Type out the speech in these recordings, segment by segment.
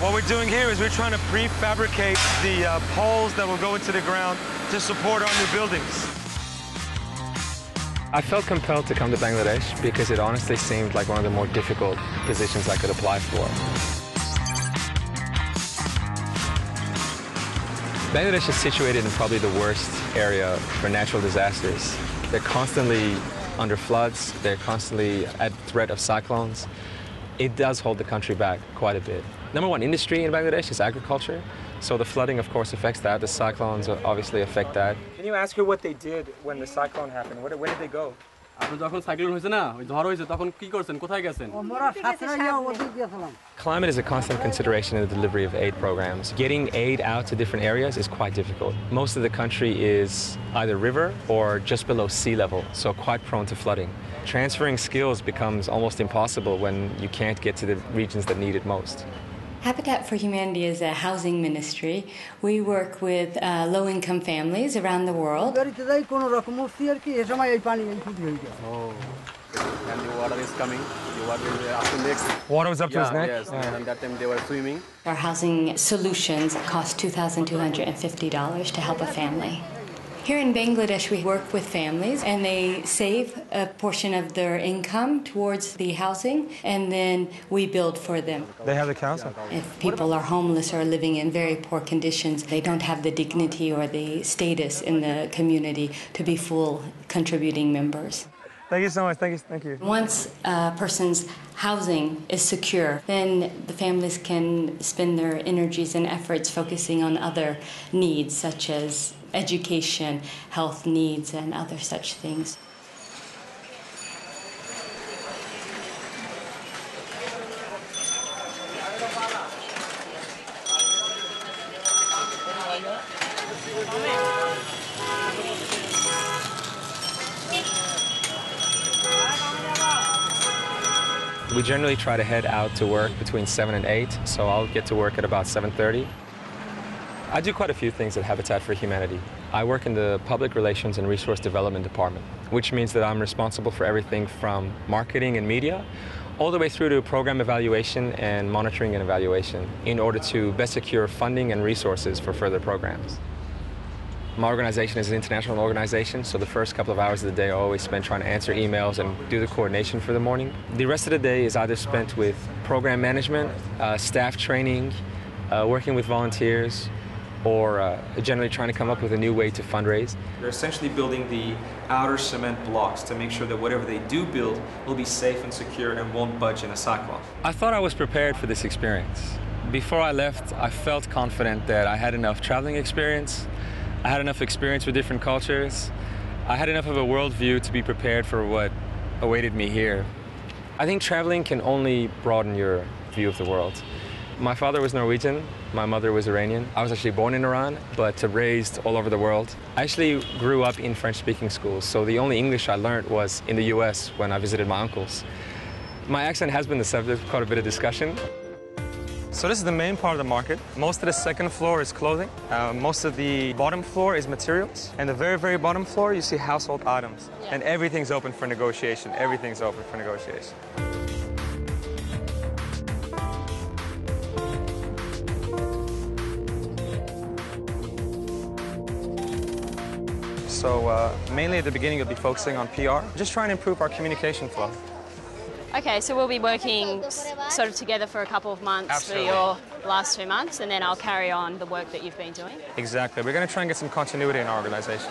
What we're doing here is we're trying to prefabricate the poles that will go into the ground to support our new buildings. I felt compelled to come to Bangladesh because it honestly seemed like one of the more difficult positions I could apply for. Bangladesh is situated in probably the worst area for natural disasters. They're constantly under floods, they're constantly at threat of cyclones. It does hold the country back quite a bit. Number one industry in Bangladesh is agriculture, so the flooding of course affects that, the cyclones obviously affect that. Can you ask her what they did when the cyclone happened? Where did they go? Climate is a constant consideration in the delivery of aid programs. Getting aid out to different areas is quite difficult. Most of the country is either river or just below sea level, so quite prone to flooding. Transferring skills becomes almost impossible when you can't get to the regions that need it most. Habitat for Humanity is a housing ministry. We work with low-income families around the world. Oh, and the water is coming. The water is up to next. Water was up to his neck? Yes, and that time they were swimming. Our housing solutions cost $2,250 to help a family. Here in Bangladesh, we work with families, and they save a portion of their income towards the housing, and then we build for them. They have the council. If people are homeless or living in very poor conditions, they don't have the dignity or the status in the community to be full contributing members. Thank you so much. Thank you. Once a person's housing is secure, then the families can spend their energies and efforts focusing on other needs, such as education, health needs, and other such things. We generally try to head out to work between 7 and 8, so I'll get to work at about 7:30. I do quite a few things at Habitat for Humanity. I work in the Public Relations and Resource Development Department, which means that I'm responsible for everything from marketing and media all the way through to program evaluation and monitoring and evaluation in order to best secure funding and resources for further programs. My organization is an international organization, so the first couple of hours of the day are always spent trying to answer emails and do the coordination for the morning. The rest of the day is either spent with program management, staff training, working with volunteers, or generally trying to come up with a new way to fundraise. They're essentially building the outer cement blocks to make sure that whatever they do build will be safe and secure and won't budge in a cyclone. I thought I was prepared for this experience. Before I left, I felt confident that I had enough traveling experience, I had enough experience with different cultures, I had enough of a worldview to be prepared for what awaited me here. I think traveling can only broaden your view of the world. My father was Norwegian, my mother was Iranian. I was actually born in Iran, but raised all over the world. I actually grew up in French-speaking schools, so the only English I learned was in the US when I visited my uncles. My accent has been the subject of quite a bit of discussion. So this is the main part of the market. Most of the second floor is clothing. Most of the bottom floor is materials. And the very, very bottom floor, you see household items. And everything's open for negotiation. Everything's open for negotiation. So mainly at the beginning, you'll be focusing on PR. Just trying to improve our communication flow. Okay, so we'll be working sort of together for a couple of months. Absolutely. For your last 2 months, and then I'll carry on the work that you've been doing. Exactly. We're going to try and get some continuity in our organization.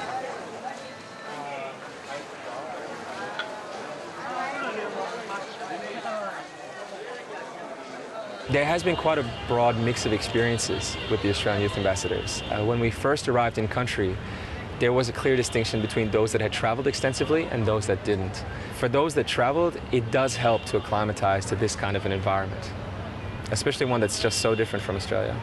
There has been quite a broad mix of experiences with the Australian Youth Ambassadors. When we first arrived in country, there was a clear distinction between those that had traveled extensively and those that didn't. For those that traveled, it does help to acclimatize to this kind of an environment, especially one that's just so different from Australia.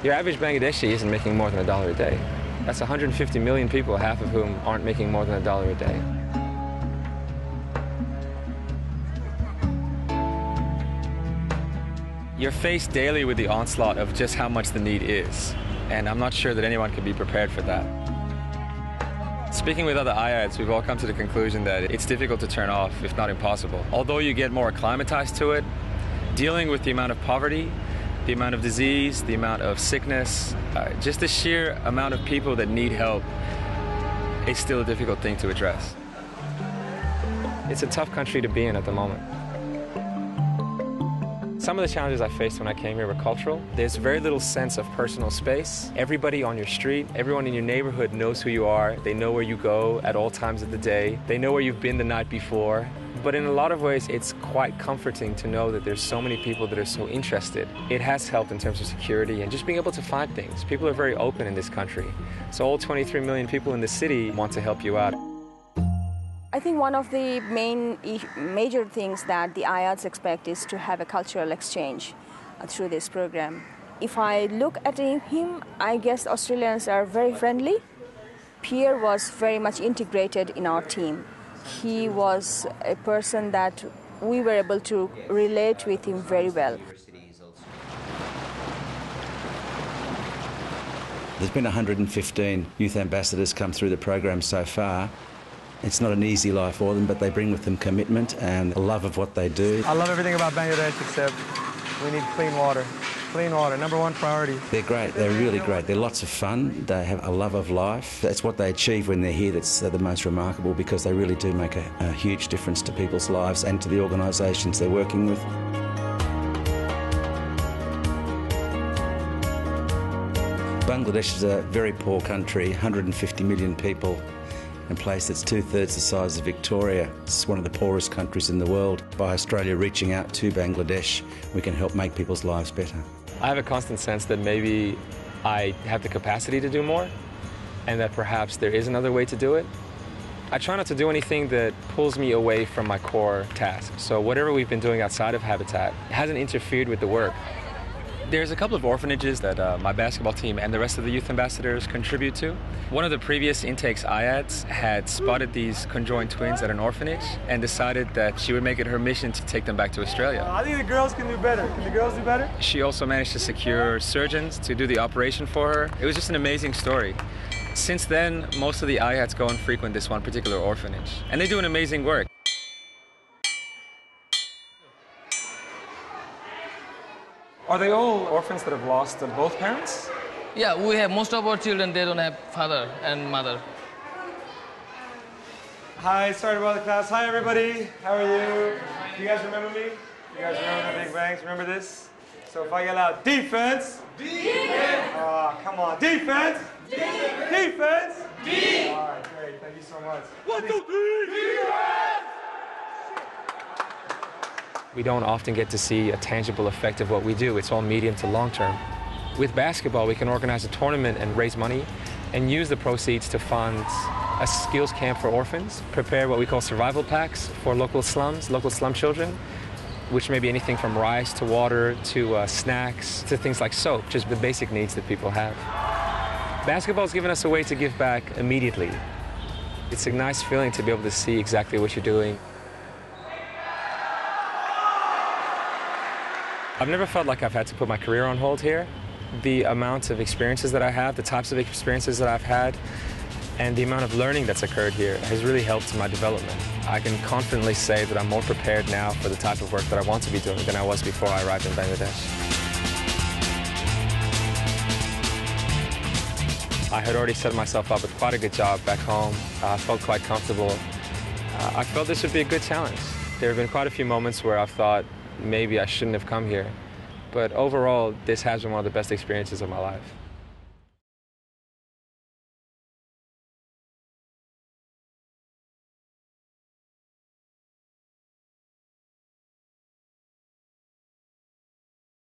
Your average Bangladeshi isn't making more than $1 a day. That's 150 million people, half of whom aren't making more than $1 a day. You're faced daily with the onslaught of just how much the need is, and I'm not sure that anyone can be prepared for that. Speaking with other IADs, we've all come to the conclusion that it's difficult to turn off, if not impossible. Although you get more acclimatized to it, dealing with the amount of poverty, the amount of disease, the amount of sickness, just the sheer amount of people that need help is still a difficult thing to address. It's a tough country to be in at the moment. Some of the challenges I faced when I came here were cultural. There's very little sense of personal space. Everybody on your street, everyone in your neighborhood knows who you are. They know where you go at all times of the day. They know where you've been the night before. But in a lot of ways, it's quite comforting to know that there's so many people that are so interested. It has helped in terms of security and just being able to find things. People are very open in this country. So all 23 million people in the city want to help you out. I think one of the major things that the IADs expect is to have a cultural exchange through this program. If I look at him, I guess Australians are very friendly. Pierre was very much integrated in our team. He was a person that we were able to relate with him very well. There's been 115 youth ambassadors come through the program so far. It's not an easy life for them, but they bring with them commitment and a love of what they do. I love everything about Bangladesh except we need clean water. Clean water, #1 priority. They're great, they're really great. They're lots of fun, they have a love of life. That's what they achieve when they're here that's the most remarkable, because they really do make a huge difference to people's lives and to the organisations they're working with. Bangladesh is a very poor country, 150 million people. A place that's 2/3 the size of Victoria. It's one of the poorest countries in the world. By Australia reaching out to Bangladesh, we can help make people's lives better. I have a constant sense that maybe I have the capacity to do more and that perhaps there is another way to do it. I try not to do anything that pulls me away from my core task. So whatever we've been doing outside of Habitat hasn't interfered with the work. There's a couple of orphanages that my basketball team and the rest of the youth ambassadors contribute to. One of the previous intakes IADs had spotted these conjoined twins at an orphanage and decided that she would make it her mission to take them back to Australia. I think the girls can do better. Can the girls do better? She also managed to secure surgeons to do the operation for her. It was just an amazing story. Since then, most of the IADs go and frequent this one particular orphanage, and they do an amazing work. Are they all orphans that have lost both parents? Yeah, we have most of our children, they don't have father and mother. Hi, sorry to bother the class. Hi, everybody. How are you? You guys remember me? You guys remember the Big Bangs? Remember this? So if I yell out, defense! Defense! Come on, defense! Defense! Defense! Defense! All right, great. Thank you so much. 1, 2, 3! Defense! We don't often get to see a tangible effect of what we do. It's all medium to long term. With basketball, we can organize a tournament and raise money and use the proceeds to fund a skills camp for orphans, prepare what we call survival packs for local slums, local slum children, which may be anything from rice to water to snacks to things like soap, just the basic needs that people have. Basketball's given us a way to give back immediately. It's a nice feeling to be able to see exactly what you're doing. I've never felt like I've had to put my career on hold here. The amount of experiences that I have, the types of experiences that I've had, and the amount of learning that's occurred here has really helped my development. I can confidently say that I'm more prepared now for the type of work that I want to be doing than I was before I arrived in Bangladesh. I had already set myself up with quite a good job back home. I felt quite comfortable. I felt this would be a good challenge. There have been quite a few moments where I've thought, maybe I shouldn't have come here. But overall, this has been one of the best experiences of my life.